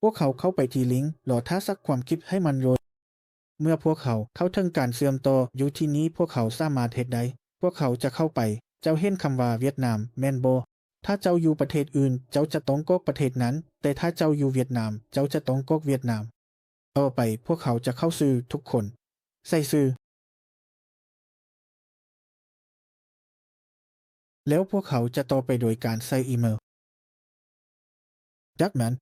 วกเขาเข้าไปที่ลิงก์รอท่าสักความคิดให้มันโหลดเมื่อพวกเขาเข้าถึงการเสื่อมต่ออยู่ที่นี้พวกเขาสามารถเฮ็ดได้พวกเขาจะเข้าไปเจ้าเห็นคำว่าเวียดนามแม่นบ่ถ้าเจ้าอยู่ประเทศอื่นเจ้าจะต้องกรอกประเทศนั้นแต่ถ้าเจ้าอยู่เวียดนามเจ้าจะต้องกรอกเวียดนามต่อไปพวกเขาจะเข้าชื่อทุกคนใส่ชื่อแล้วพวกเขาจะต่อไปโดยการใส่อีเมลจากนั้น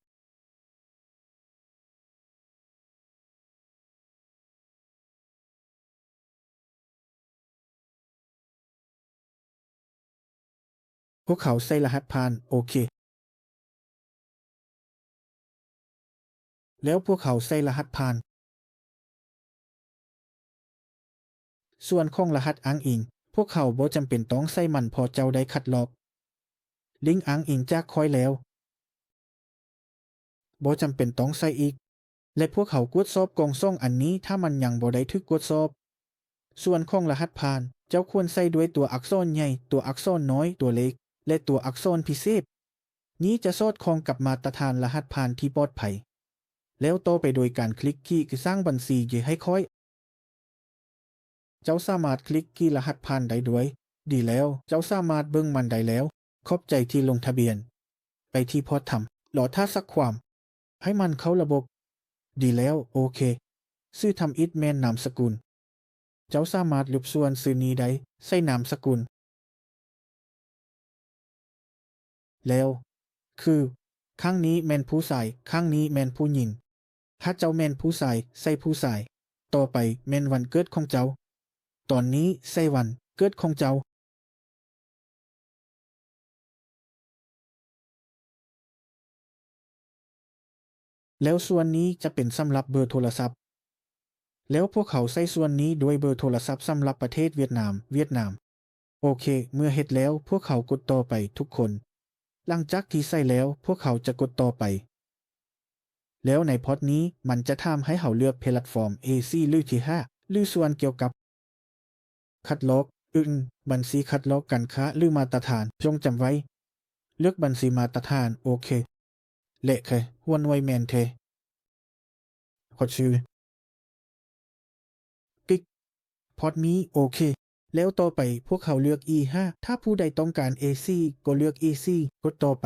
พวกเขาใส่รหัสผ่านโอเคแล้วพวกเขาใส่รหัสผ่านส่วนของรหัสอ้างอิงพวกเขาบ่จำเป็นต้องใส่มันพอเจ้าได้คัดลอกลิงก์อ้างอิงจากคอยแล้วบ่จำเป็นต้องใส่อีกและพวกเขากวดสอบกล่องซ่องอันนี้ถ้ามันยังบ่ได้ถูกกวดสอบส่วนของรหัสผ่านเจ้าควรใส่ด้วยตัวอักษรใหญ่ตัวอักษรน้อยตัวเล็กและตัวอักษรพิเศษนี้จะสอดคล้องกับมาตรฐานรหัสผ่านที่ปลอดภัยแล้วต่อไปโดยการคลิกที่สร้างบัญชีอยู่ให้ค่อยเจ้าสามารถคลิกที่รหัสผ่านได้ด้วยดีแล้วเจ้าสามารถเบิ่งมันได้แล้วขอบใจที่ลงทะเบียนไปที่พอทำรอท่าสักความให้มันเข้าระบบดีแล้วโอเคชื่อทำอิดแมนนามสกุลเจ้าสามารถลบส่วนชื่อนี้ได้ใส่นามสกุลแล้วคือข้างนี้แมนผู้ชายข้างนี้แมนผู้หญิงถ้าเจ้าแมนผู้ชายใส่ผู้ชายต่อไปแมนวันเกิดของเจ้าตอนนี้ใส่วันเกิดของเจ้าแล้วส่วนนี้จะเป็นสำหรับเบอร์โทรศัพท์แล้วพวกเขาใส่ส่วนนี้ด้วยเบอร์โทรศัพท์สำหรับประเทศเวียดนามโอเคเมื่อเฮ็ดแล้วพวกเขากดต่อไปทุกคนหลังจากที่ใส่แล้วพวกเขาจะกดต่อไปแล้วในพอร์ตนี้มันจะถามให้เขาเลือกแพลตฟอร์ม AC หรือที่5หรือส่วนเกี่ยวกับคัดลอกบัญชีคัดลอกการค้าหรือมาตรฐานจงจำไว้เลือกบัญชีมาตรฐานโอเคเละเคฮวนไวแมนเทขอชื่อกิ๊กพอร์ตนี้โอเคแล้วต่อไปพวกเขาเลือก E5 ถ้าผู้ใดต้องการ AC ก็เลือก AC กดต่อไป